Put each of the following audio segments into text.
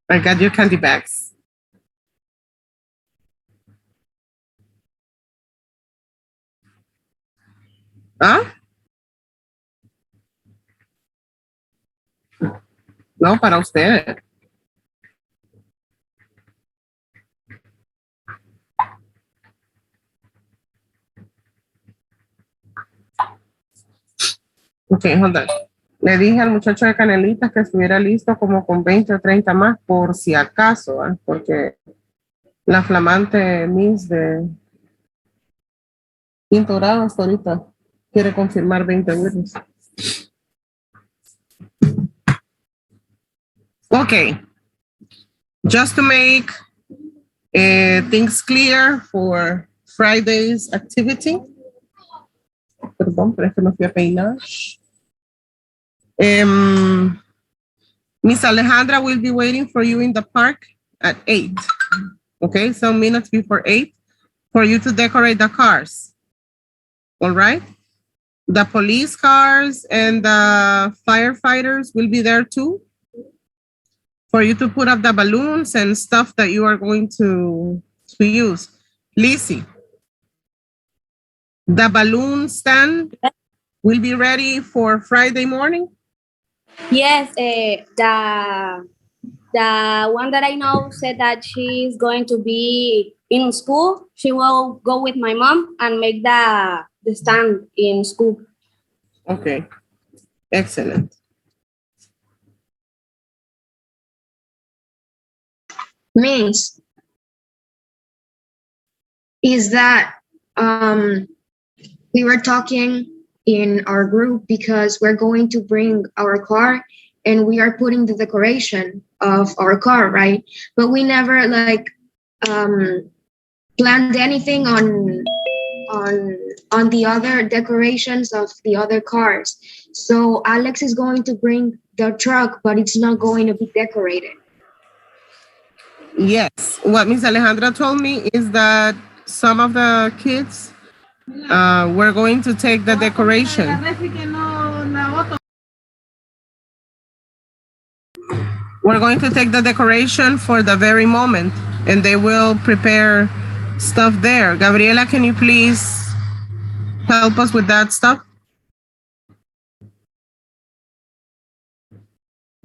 I got your candy bags. ¿Ah? No, para usted. Ok, hold on. Le dije al muchacho de Canelitas que estuviera listo como con 20 o 30 más por si acaso, porque la flamante Miss de quinto grado hasta ahorita quiere confirmar 20 witnesses. Okay, just to make things clear for Friday's activity. Perdón, pero es que me fui a peinar. Miss Alejandra will be waiting for you in the park at 8. Okay, some minutes before 8 for you to decorate the cars. All right? The police cars and the firefighters will be there too for you to put up the balloons and stuff that you are going to use. Lizzie, the balloon stand will be ready for Friday morning? Yes, the one that I know said that she's going to be in school. She will go with my mom and make the stand in school. Okay, excellent. Means is that we were talking in our group because we're going to bring our car and we are putting the decoration of our car, right? But we never like planned anything on the other decorations of the other cars. So Alex is going to bring the truck, but it's not going to be decorated. Yes, what Miss Alejandra told me is that some of the kids were going to take the decoration. We're going to take the decoration for the very moment, and they will prepare stuff there. Gabriela, can you please help us with that stuff?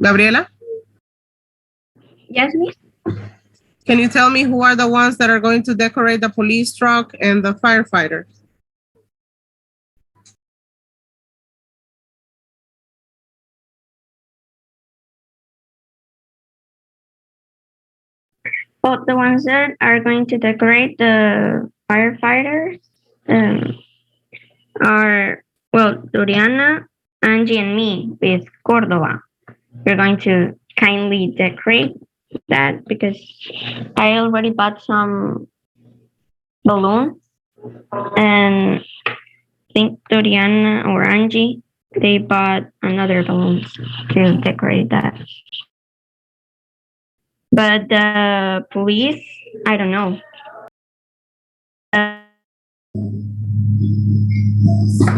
Gabriela? Yes, miss? Can you tell me who are the ones that are going to decorate the police truck and the firefighters? Well, the ones that are going to decorate the firefighters are, well, Doriana, Angie, and me with Cordova. We're going to kindly decorate that because I already bought some balloons, and I think Doriana or Angie, they bought another balloons to decorate that. But the police, I don't know.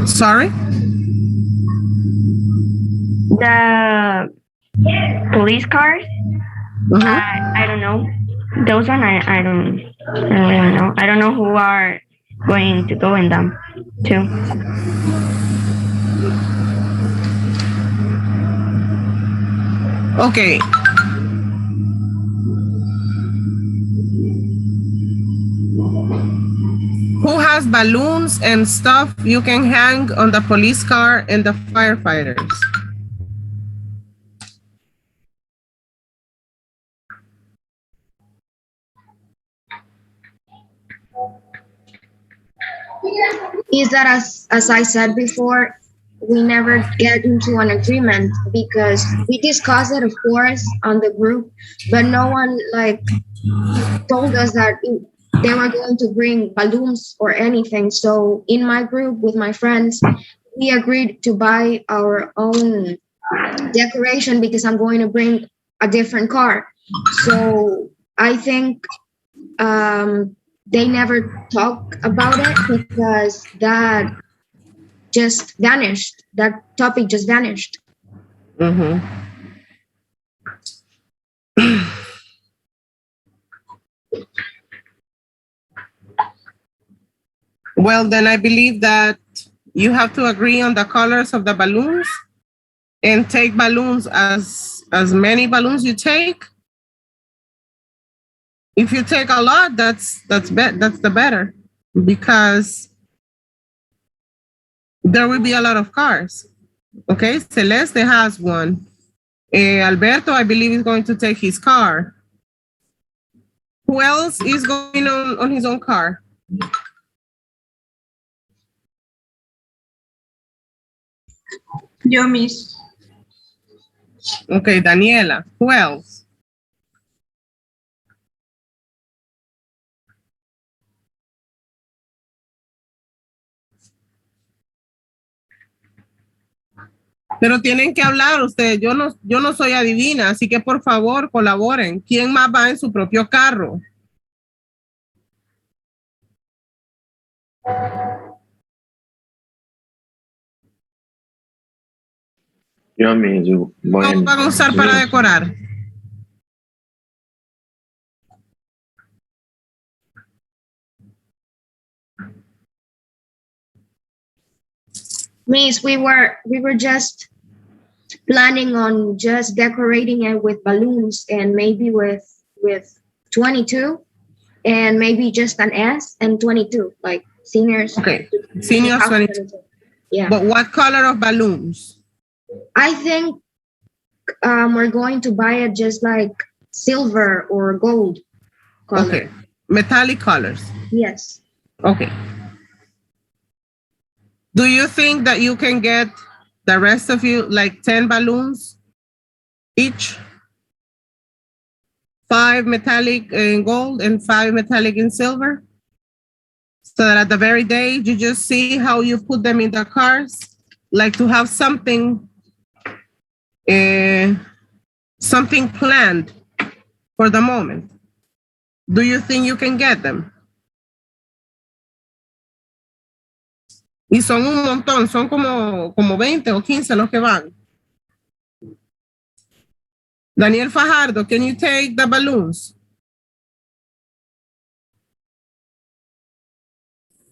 Sorry? The police cars, I don't know. Those one, I don't really know. I don't know who are going to go in them too. Okay. Who has balloons and stuff you can hang on the police car and the firefighters? Is that as I said before, we never get into an agreement because we discussed it, of course, on the group, but no one like told us that they were going to bring balloons or anything. So in my group with my friends, we agreed to buy our own decoration because I'm going to bring a different car. So I think they never talk about it because that just vanished. That topic just vanished. Well, then I believe that you have to agree on the colors of the balloons and take balloons as many balloons you take. If you take a lot, that's the better, because there will be a lot of cars. Okay, Celeste has one. Alberto, I believe, is going to take his car. Who else is going on his own car? Yo, Miss. Okay, Daniela. Who else? Pero tienen que hablar ustedes. Yo no soy adivina, así que por favor colaboren. ¿Quién más va en su propio carro? Yo mismo. ¿Cómo Bueno, van a usar para decorar? Miss, we were just planning on just decorating it with balloons and maybe with 22 and maybe just an S and 22, like seniors. Okay, seniors 22. Yeah. But what color of balloons? I think we're going to buy it just like silver or gold color. Okay, metallic colors. Yes. Okay. Do you think that you can get the rest of you like 10 balloons each? 5 metallic in gold and 5 metallic in silver? So that at the very day, you just see how you put them in the cars, like to have something planned for the moment. Do you think you can get them? Y son un montón, son como 20 o 15 los que van. Daniel Fajardo, can you take the balloons?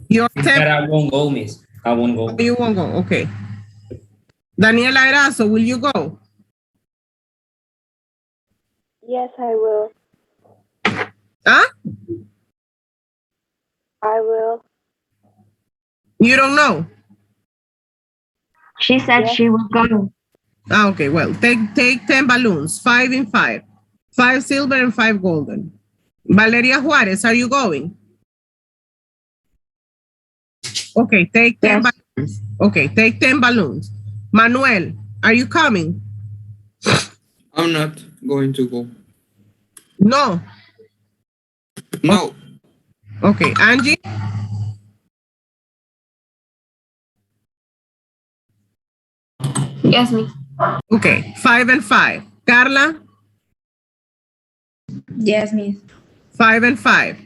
Your But I won't go, Miss. I won't go. You won't go, okay. Daniela Erazo, will you go? Yes, I will. Huh? I will. You don't know? She said Yes. she was going. Okay, well, take 10 balloons, 5 in 5. 5 silver and 5 golden. Valeria Juarez, are you going? Okay, take 10 Yes. balloons. Okay, take 10 balloons. Manuel, are you coming? I'm not going to go. No. No. Okay, Angie? Yes, Miss. Okay, 5 and 5. Carla? Yes, Miss. 5 and 5.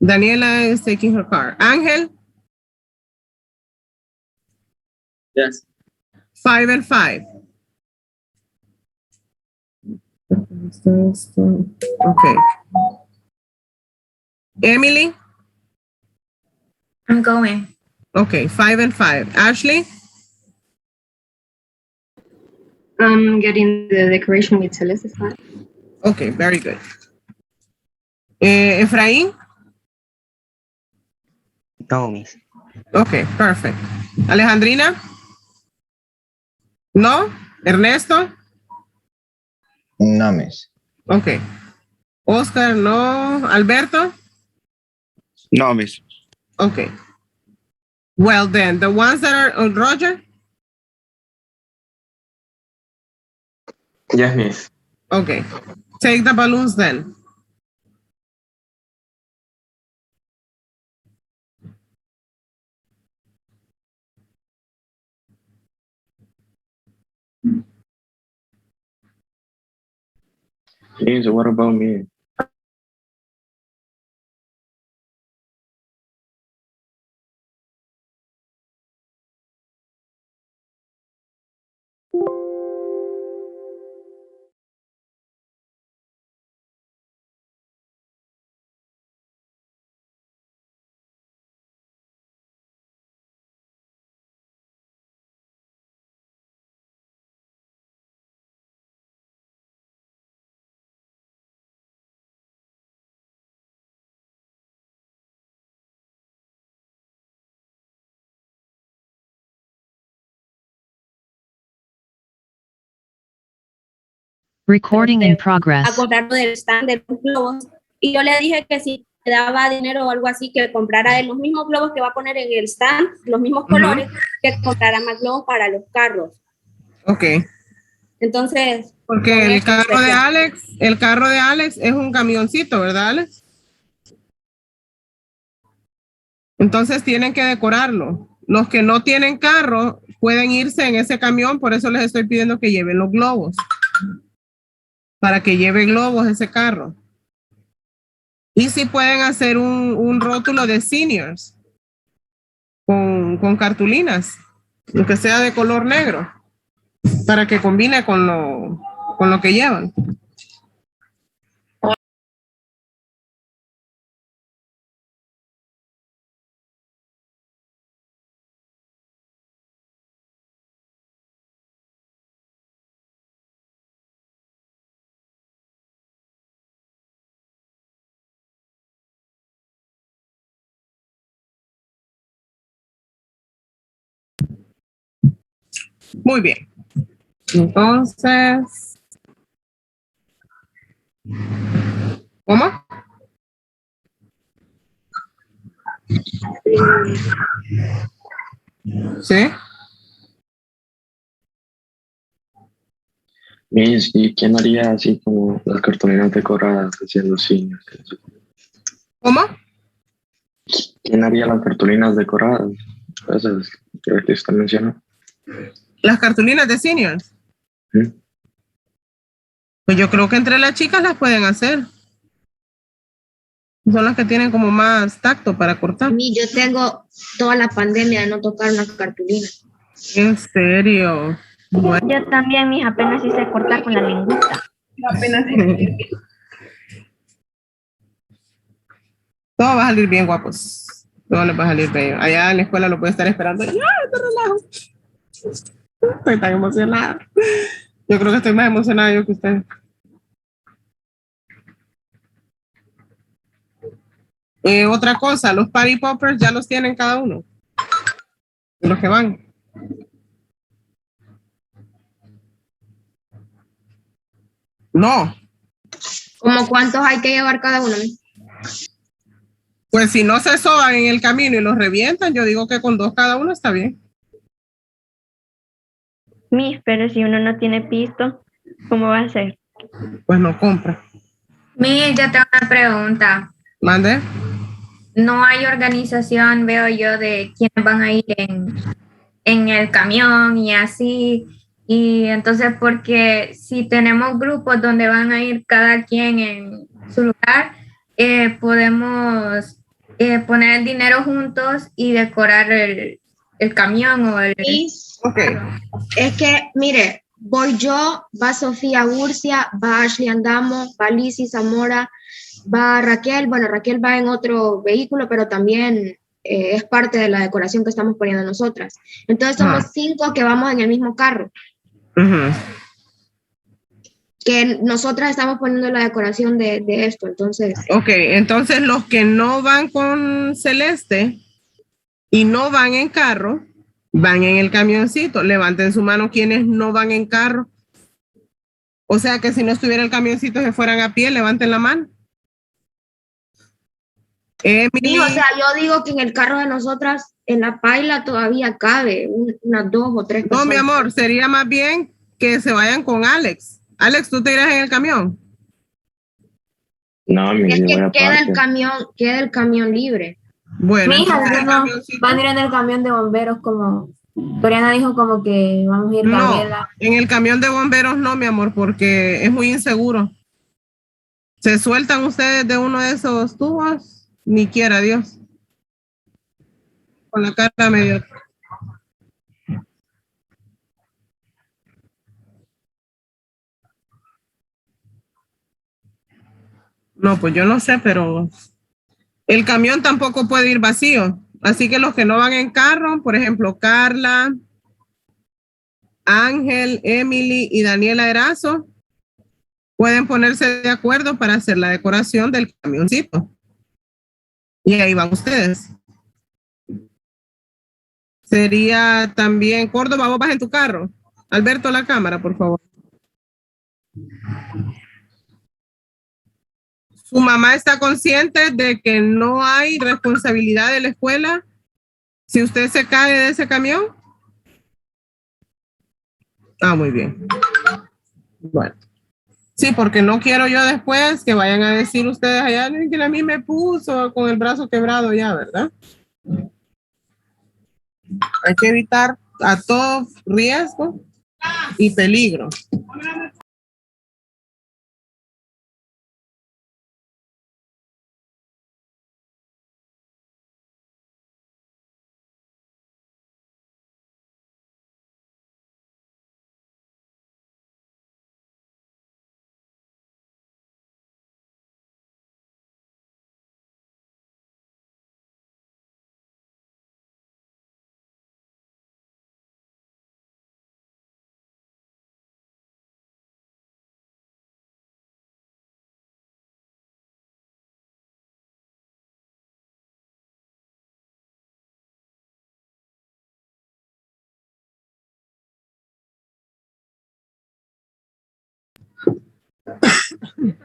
Daniela is taking her car. Angel? yes. 5 and 5. Okay. Emily? I'm going. Okay, 5 and 5. Ashley? I'm getting the decoration with Celeste's car. Okay, very good. Efraín? No, Miss. Okay, perfect. Alejandrina? No? Ernesto? No, Miss. Okay. Oscar, no. Alberto? No, Miss. Okay. Well, then, the ones that are on Roger? Yes, Miss. Okay. Take the balloons then. James, what about me? Recording in a progress. comprar del stand de los globos. Y yo le dije que si me daba dinero o algo así, que comprara de los mismos globos que va a poner en el stand, los mismos colores, que comprara más globos para los carros. Ok. Entonces, Porque con el esto carro de sería. Alex, es un camioncito, ¿verdad, Alex? Entonces tienen que decorarlo. Los que no tienen carro pueden irse en ese camión, por eso les estoy pidiendo que lleven los globos. Para que lleve globos ese carro. Y si pueden hacer un rótulo de seniors con cartulinas, lo que sea de color negro, para que combine con lo que llevan. Muy bien. Entonces, ¿cómo? ¿Sí? Miss, ¿y quién haría así como las cartulinas decoradas haciendo cine? ¿Cómo? ¿Quién haría las cartulinas decoradas? Esas que usted mencionó. Las cartulinas de seniors. ¿Mm? Pues yo creo que entre las chicas las pueden hacer. Son las que tienen como más tacto para cortar. Yo tengo toda la pandemia de no tocar una cartulina. En serio. Bueno. Yo también, mis apenas hice cortar con la lengüita. Todo va a salir bien, guapos. Todo les va a salir bien. Allá en la escuela lo puede estar esperando. ¡Ya, te relajo! Estoy tan emocionada. Yo creo que estoy más emocionada yo que ustedes. Otra cosa, los party poppers ya los tienen cada uno. Los que van. No. ¿Cómo cuántos hay que llevar cada uno? Pues si no se soban en el camino y los revientan, yo digo que con 2 cada uno está bien. Miss, pero si uno no tiene pisto, ¿cómo va a ser? Pues no compra. Mira, yo tengo una pregunta. Mande. No hay organización, veo yo, de quiénes van a ir en el camión y así. Y entonces, porque si tenemos grupos donde van a ir cada quien en su lugar, podemos poner el dinero juntos y decorar el camión o el... Ok. Es que, mire, voy yo, va Sofía Urcia, va Ashley Andamo, va Lizzy Zamora, va Raquel. Bueno, Raquel va en otro vehículo, pero también es parte de la decoración que estamos poniendo nosotras. Entonces somos 5 que vamos en el mismo carro. Que nosotras estamos poniendo la decoración de esto, entonces. Ok, entonces los que no van con Celeste y no van en carro, van en el camioncito. Levanten su mano quienes no van en carro. O sea que si no estuviera el camioncito, se fueran a pie, levanten la mano. Sí, o sea, yo digo que en el carro de nosotras, en la paila todavía cabe unas 2 o 3 personas. No, mi amor, sería más bien que se vayan con Alex. Alex, ¿tú te irás en el camión? No, mi Es que voy queda el camión libre. Bueno, Mi hija, entonces el no, camioncito- van a ir en el camión de bomberos como Doriana dijo, como que vamos a ir No, Gabriela. en el camión de bomberos no, mi amor, porque es muy inseguro. ¿Se sueltan ustedes de uno de esos tubos? Ni quiera Dios. Con la cara medio... No, pues yo no sé, pero el camión tampoco puede ir vacío. Así que los que no van en carro, por ejemplo, Carla, Ángel, Emily y Daniela Erazo, pueden ponerse de acuerdo para hacer la decoración del camioncito. Y ahí van ustedes. Sería también Córdoba, vos vas en tu carro. Alberto, la cámara, por favor. ¿Su mamá está consciente de que no hay responsabilidad de la escuela si usted se cae de ese camión? Ah, muy bien. Bueno. Sí, porque no quiero yo después que vayan a decir ustedes allá que a mí me puso con el brazo quebrado ya, ¿verdad? Hay que evitar a todo riesgo y peligro.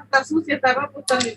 Está sucia, está ropa también.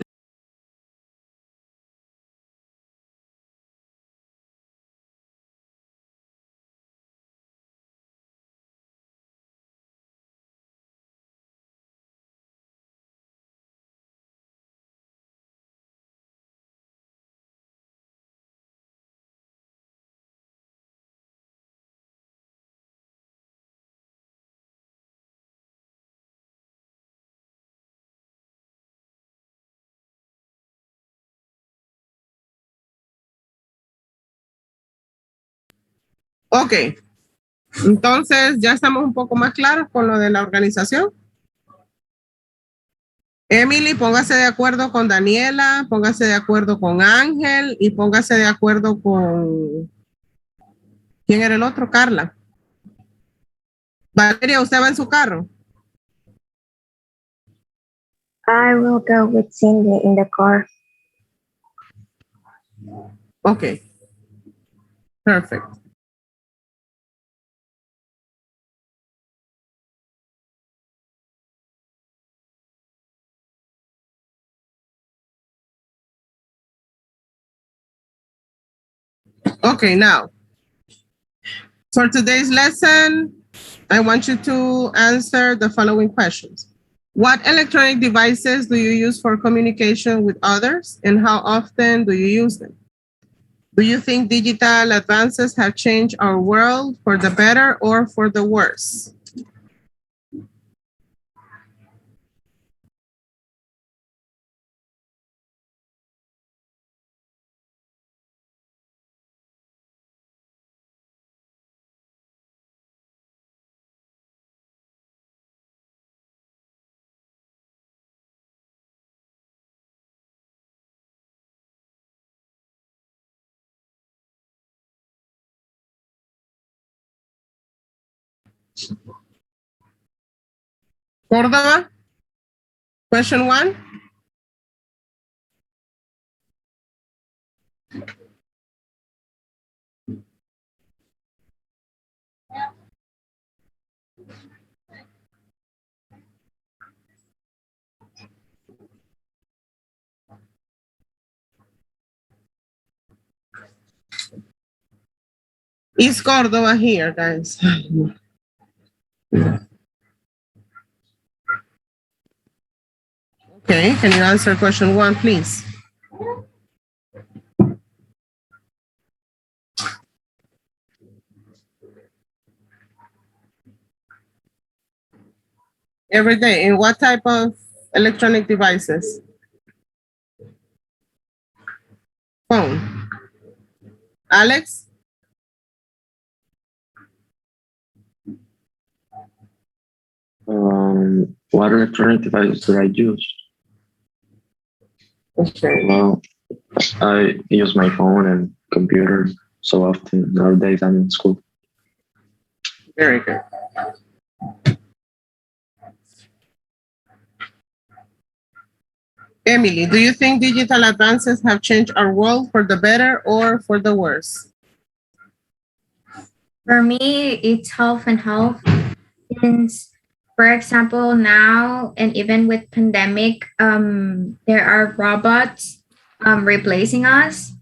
Ok, entonces ya estamos un poco más claros con lo de la organización. Emily, póngase de acuerdo con Daniela, póngase de acuerdo con Ángel y póngase de acuerdo con... ¿Quién era el otro? Carla. Valeria, ¿usted va en su carro? I will go with Cindy in the car. Ok. Perfect. Okay, now, for today's lesson, I want you to answer the following questions. What electronic devices do you use for communication with others, and how often do you use them? Do you think digital advances have changed our world for the better or for the worse? Córdoba, question 1. Is Córdoba here, guys? Okay, can you answer question 1, please? Every day, in what type of electronic devices? Phone. Alex? What electronic devices do I use? Okay. Well, I use my phone and computer so often nowadays I'm in school. Very good. Emily, do you think digital advances have changed our world for the better or for the worse? For me, it's half and half. Since for example, now and even with pandemic, there are robots replacing us,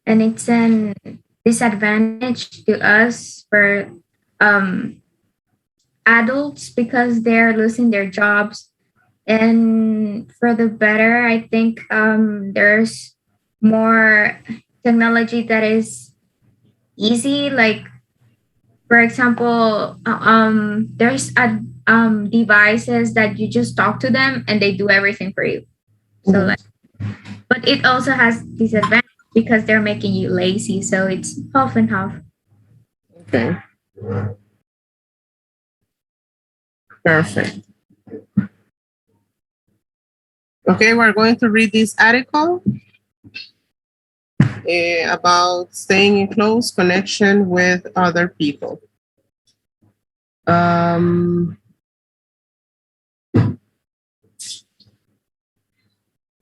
and it's an disadvantage to us for adults because they're losing their jobs. And for the better, I think there's more technology that is easy. Like, for example, there's a devices that you just talk to them and they do everything for you. So like, but it also has disadvantage because they're making you lazy. So it's half and half. Okay. Perfect. Okay, we're going to read this article about staying in close connection with other people.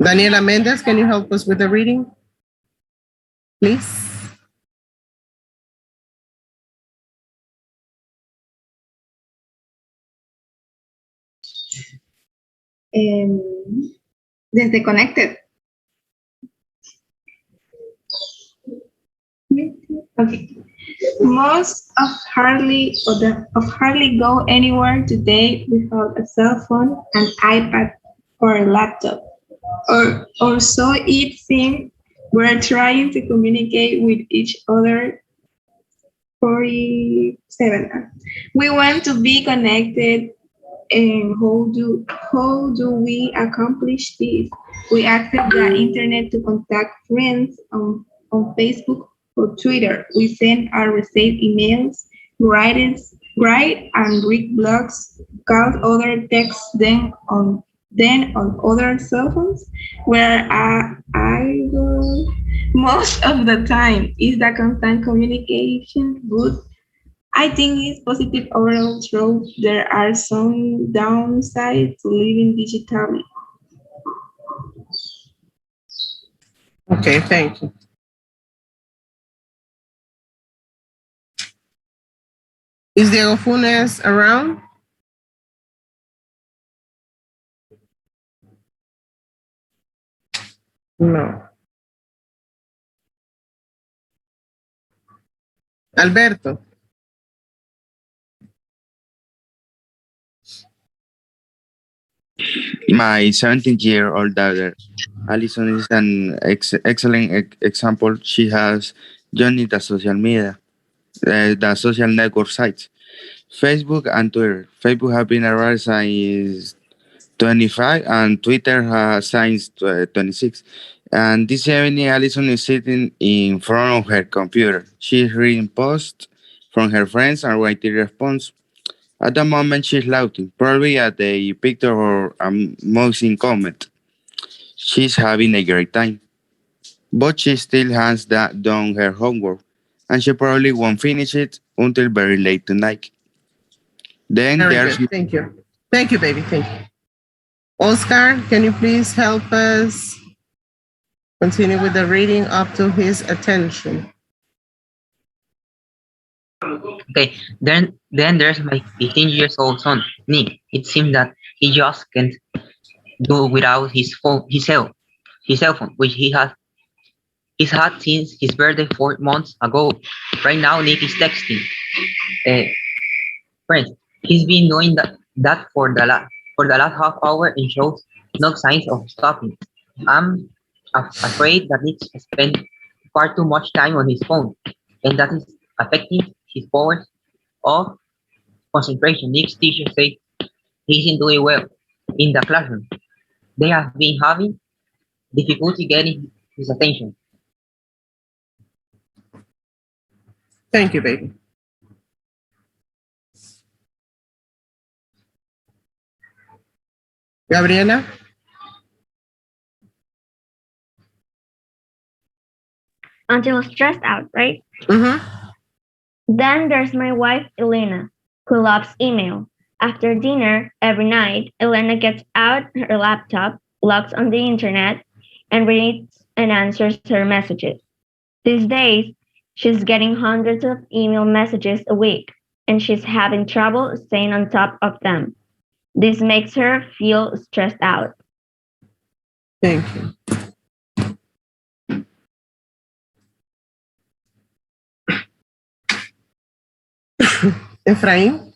Daniela Mendez, can you help us with the reading, please? Desde Connected. Okay. Most of hardly go anywhere today without a cell phone, an iPad, or a laptop. Or so it seems. We're trying to communicate with each other 47. We want to be connected. And how do we accomplish this? We access the internet to contact friends on Facebook or Twitter. We send our received emails, write and read blogs, call other texts, then on other cell phones, where I go most of the time is the constant communication good. I think it's positive overall, though there are some downsides to living digitally. Okay, thank you. Is Diego Funes around? No. Alberto. My 17-year-old daughter, Alison, is an excellent example. She has joined the social media, the social network sites, Facebook and Twitter. Facebook have been around since 25 and Twitter has since 26. And this evening, Alison is sitting in front of her computer. She's reading posts from her friends and writing response. At the moment, she's laughing, probably at a picture or a amusing comment. She's having a great time, but she still has done her homework, and she probably won't finish it until very late tonight. Then Very there's good. Thank you. Thank you, baby. Thank you. Oscar, can you please help us continue with the reading up to his attention? Okay, then there's my 15 years old son, Nick. It seems that he just can't do without his cell phone, which he's had since his birthday 4 months ago. Right now, Nick is texting friends. He's been doing that for the last half hour and shows no signs of stopping. I'm afraid that Nick spent far too much time on his phone, and that is affecting his powers of concentration. Nick's teacher said he isn't doing well in the classroom. They have been having difficulty getting his attention. Thank you, baby. Gabriela? Until stressed out, right? Mm-hmm. Then there's my wife, Elena, who loves email. After dinner, every night, Elena gets out her laptop, logs on the internet, and reads and answers her messages. These days, she's getting hundreds of email messages a week, and she's having trouble staying on top of them. This makes her feel stressed out. Thank you. Efraín.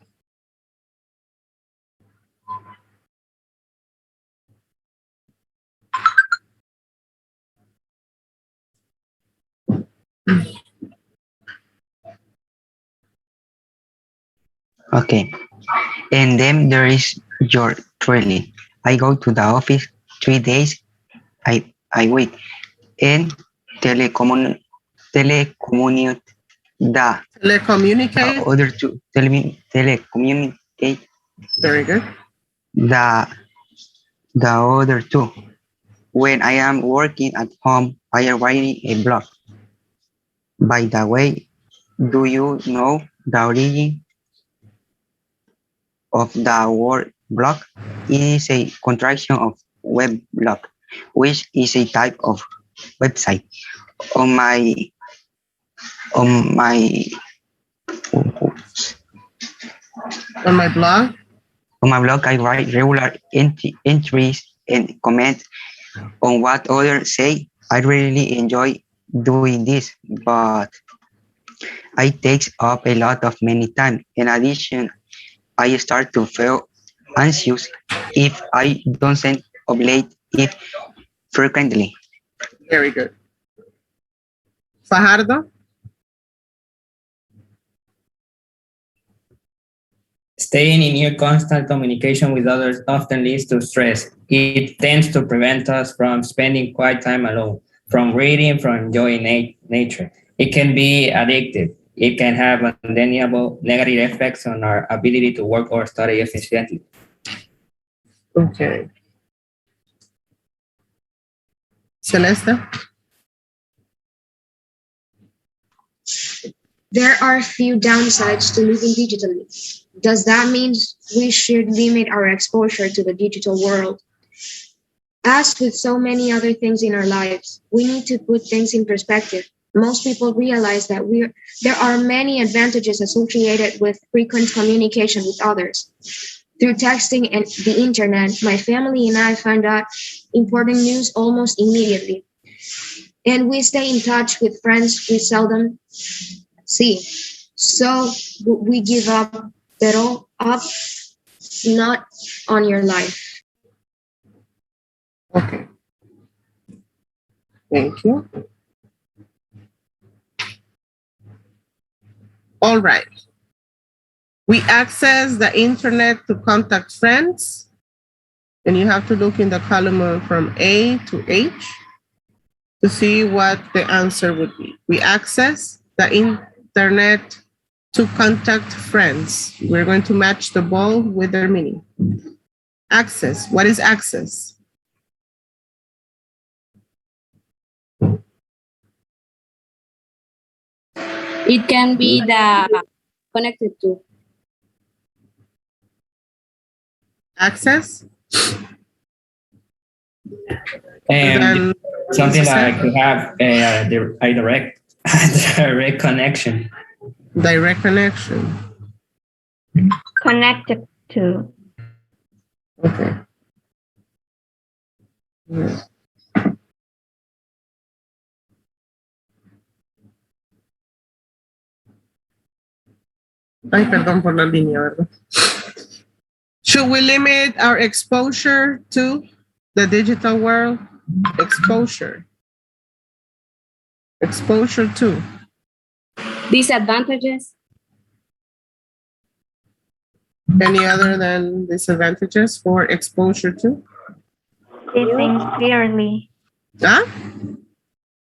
Okay. And then there is your training. I go to the office 3 days I week and telecommunicate the Telecommunicate. other two telecommunicate Very good. the other two. When I am working at home, I am writing a blog. By the way, do you know the origin of the word blog? It is a contraction of web blog, which is a type of website. On my blog? On my blog, I write regular entries and comment on what others say. I really enjoy doing this, but I takes up a lot of many time. In addition, I start to feel anxious if I don't update it frequently. Very good. Fajardo? Staying in near constant communication with others often leads to stress. It tends to prevent us from spending quiet time alone, from reading, from enjoying nature. It can be addictive. It can have undeniable negative effects on our ability to work or study efficiently. Okay. Celeste? There are few downsides to living digitally. Does that mean we should limit our exposure to the digital world? As with so many other things in our lives, we need to put things in perspective. Most people realize that there are many advantages associated with frequent communication with others. Through texting and the internet, my family and I find out important news almost immediately. And we stay in touch with friends we seldom see. So we give up not on your life. Okay. Thank you. All right. We access the internet to contact friends. And you have to look in the column from A to H to see what the answer would be. We access the internet to contact friends. We're going to match the ball with their meaning. Access. What is access? It can be the connected to. Access? And something like to have a direct connection. Direct connection. Connected to. Okay. Yeah. Ay, perdón por la línea, ¿verdad? Should we limit our exposure to the digital world? Exposure. Exposure to. Disadvantages? Any other than disadvantages for exposure to? See things clearly. Huh?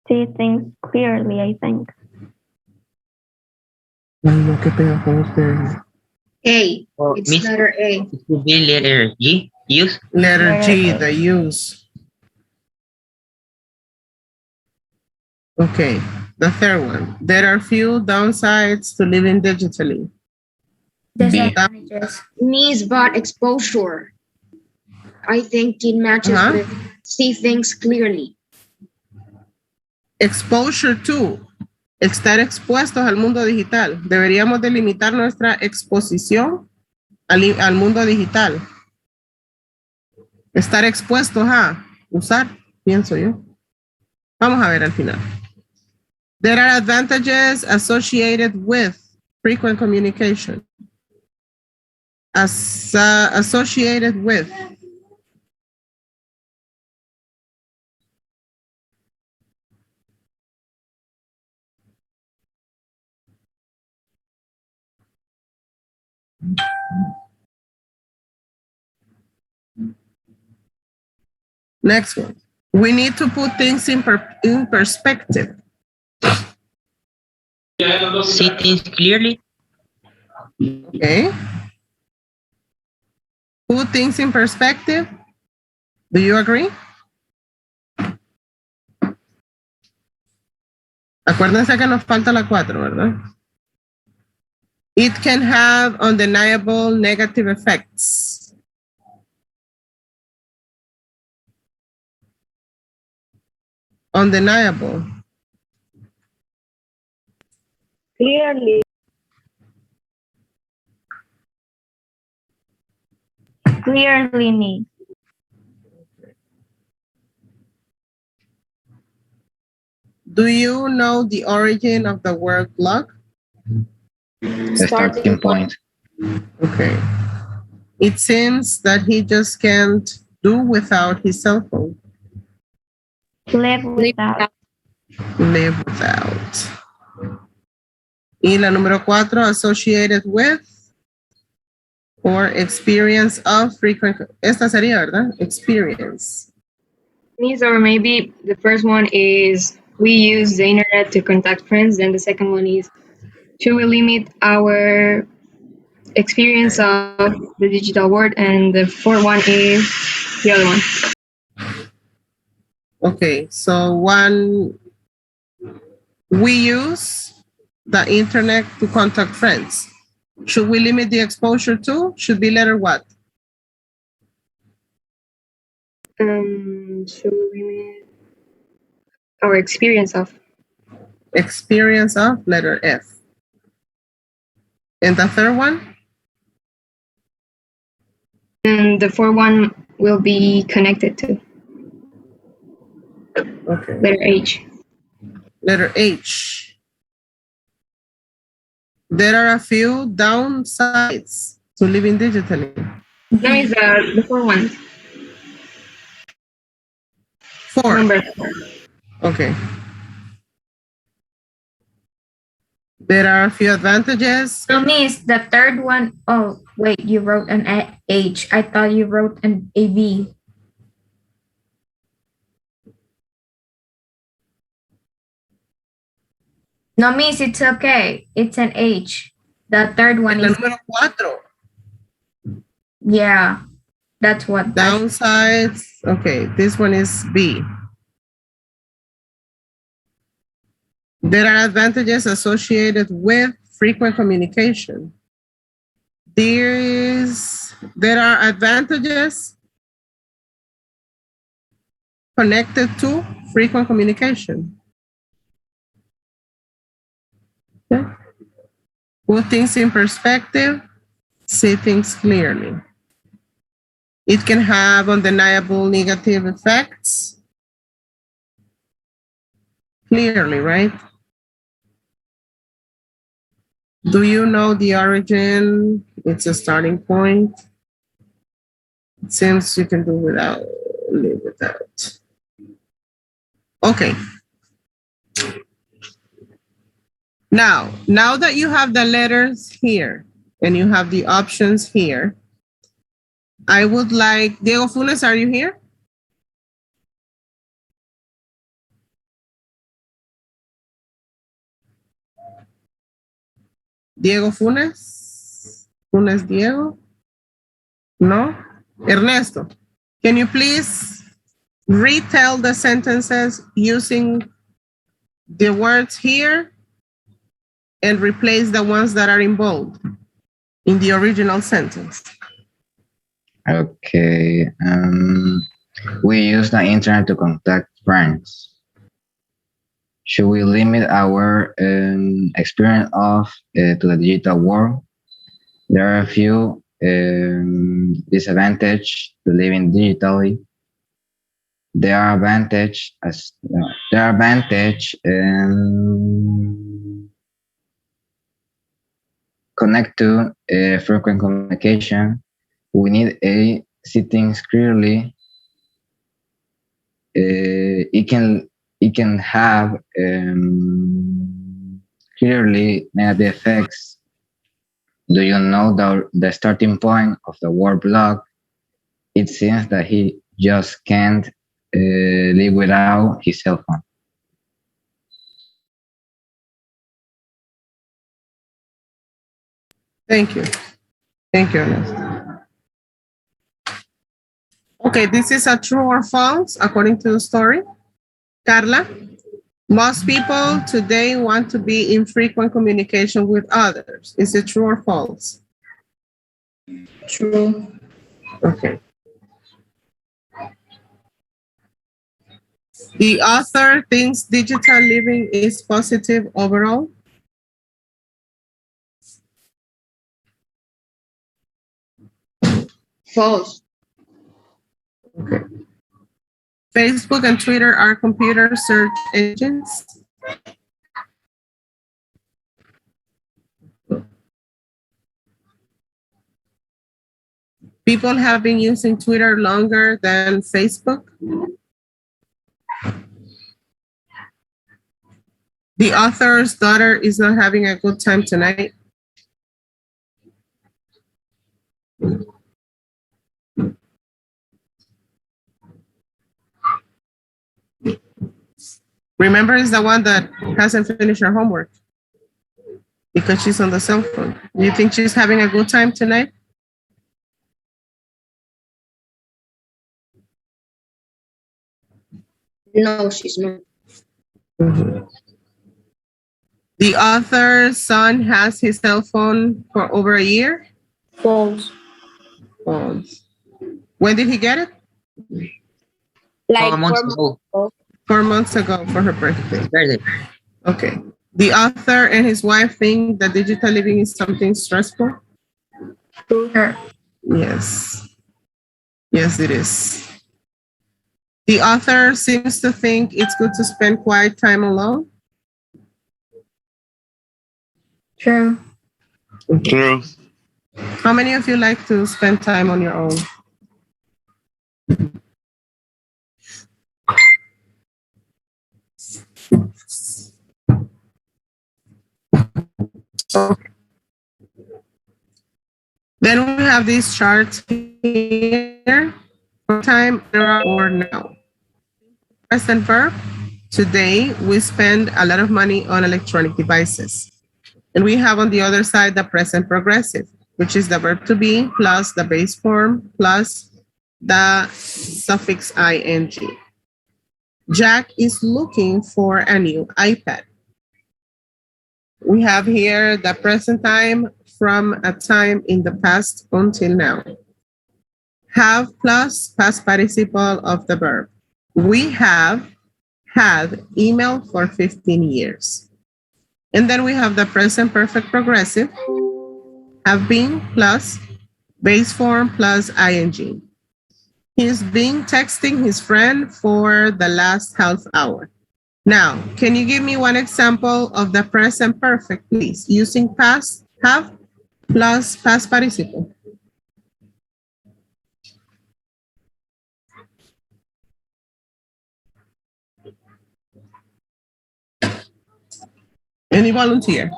See things clearly, I think. A. It's Miss, letter A. it should be letter G. Use. Letter G, the use. Okay, the third one. There are few downsides to living digitally. Disadvantages. Needs but exposure. I think it matches with see things clearly. Exposure to. Estar expuestos al mundo digital. Deberíamos delimitar nuestra exposición al mundo digital. estar expuestos a usar, pienso yo. Vamos a ver al final. There are advantages associated with frequent communication. Associated with. Next one. We need to put things in perspective. See things clearly. Okay. Put things in perspective. Do you agree? Acuérdense que nos falta la 4, ¿verdad? It can have undeniable negative effects. Undeniable. Clearly. Clearly need. Do you know the origin of the word block? The starting point. Okay. It seems that he just can't do without his cell phone. Live without. Live without. Y la número 4, associated with or experience of frequent. Esta sería, ¿verdad? Experience. These or maybe the first one is we use the internet to contact friends, and the second one is should we limit our experience of the digital world, and the fourth one is the other one. Okay, so one, we use the internet to contact friends. Should we limit the exposure to? Should be letter what? Should we limit our experience of? Experience of, letter F. And the third one? And the fourth one will be connected to. Okay. Letter H. Letter H. There are a few downsides to living digitally. That means the fourth one. 4. Number 4. Okay. There are a few advantages. So miss, the third one, oh, wait, you wrote an H. I thought you wrote an AB. No, miss, it's okay. It's an H. The third one is... Número 4. Yeah, that's what... Downsides. Okay, this one is B. There are advantages associated with frequent communication. There are advantages connected to frequent communication. Okay. Put things in perspective, see things clearly. It can have undeniable negative effects. Clearly, right? Do you know the origin? It's a starting point. It seems you can do without, live without. Okay. Now that you have the letters here and you have the options here, I would like, Diego Funes, are you here? Diego Funes? Funes Diego? No? Ernesto, can you please retell the sentences using the words here and replace the ones that are in bold in the original sentence? Okay. We use the internet to contact friends. Should we limit our experience of to the digital world? There are a few disadvantage to living digitally. There are advantage connect to frequent communication. We need a settings clearly. It can have clearly negative effects. Do you know the starting point of the word block? It seems that he just can't live without his cell phone. Thank you. Thank you, Ernest. Okay, this is a true or false according to the story. Carla, most people today want to be in frequent communication with others. Is it true or false? True. Okay. The author thinks digital living is positive overall. False. Okay. Facebook and Twitter are computer search engines. People have been using Twitter longer than Facebook. The author's daughter is not having a good time tonight. Remember, is the one that hasn't finished her homework because she's on the cell phone. Do you think she's having a good time tonight? No, she's not. Mm-hmm. The author's son has his cell phone for over a year? False. False. When did he get it? Like 4 months ago. 4 months ago for her birthday. Birthday. Okay. The author and his wife think that digital living is something stressful? Sure. Yes. Yes, it is. The author seems to think it's good to spend quiet time alone? True. True. How many of you like to spend time on your own? Okay. Then we have these charts here. Time, era, or now. Present verb. Today, we spend a lot of money on electronic devices. And we have on the other side the present progressive, which is the verb to be plus the base form plus the suffix ing. Jack is looking for a new iPad. We have here the present time from a time in the past until now. Have plus past participle of the verb. We have had email for 15 years. And then we have the present perfect progressive, have been plus base form plus ing. He's been texting his friend for the last half hour. Now, can you give me one example of the present perfect, please, using past have plus past participle? Any volunteer?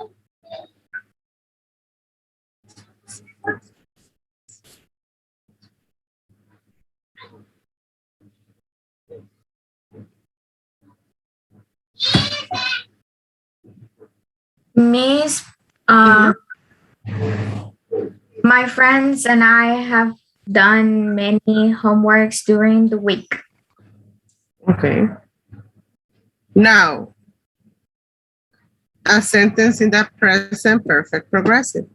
Miss, my friends and I have done many homeworks during the week. Okay. Now, a sentence in the present perfect progressive.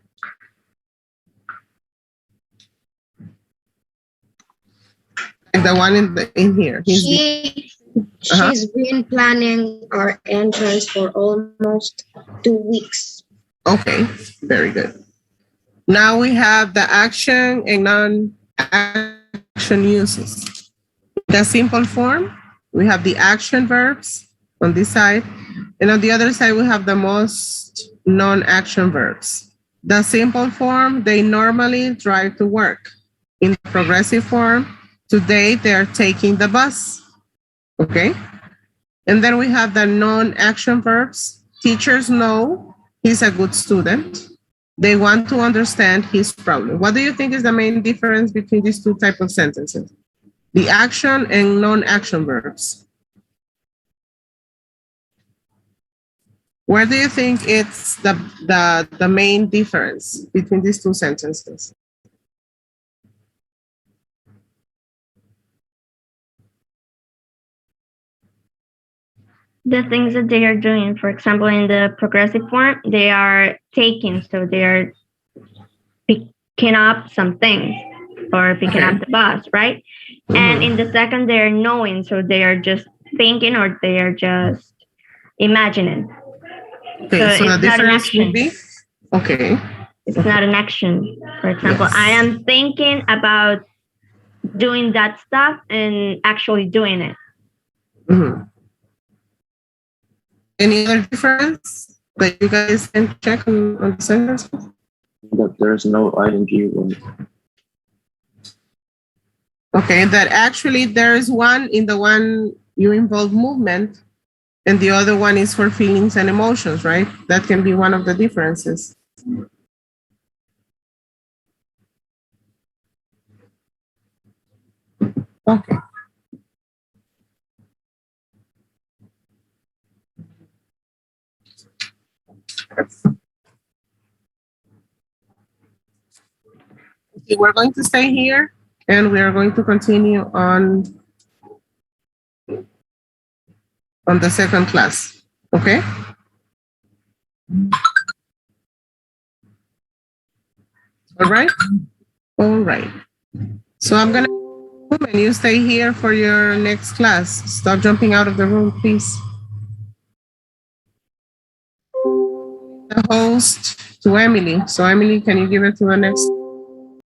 Like the one in here. She's been planning our entrance for almost 2 weeks. Okay, very good. Now we have the action and non-action uses. The simple form, we have the action verbs on this side, and on the other side, we have the most non-action verbs. The simple form, they normally drive to work. In the progressive form, today they're taking the bus, okay? And then we have the non-action verbs. Teachers know he's a good student. They want to understand his problem. What do you think is the main difference between these two types of sentences? The action and non-action verbs. Where do you think it's the main difference between these two sentences? The things that they are doing, for example, in the progressive form, they are taking, so they are picking up some things or picking up the bus, right? And in the second, they're knowing, so they are just thinking or they are just imagining. Okay, so the it's not an difference action. would be, okay. It's not an action. For example, I am thinking about doing that stuff and actually doing it. Any other difference that you guys can check on the sentence? That there's no ing one. Okay, that actually there is one in the one you involve movement and the other one is for feelings and emotions, right? That can be one of the differences. Okay. Okay, we're going to stay here and we are going to continue on the second class, okay? All right? All right. So I'm gonna, and you stay here for your next class. Stop jumping out of the room, please. The host to Emily. So Emily, can you give it to the next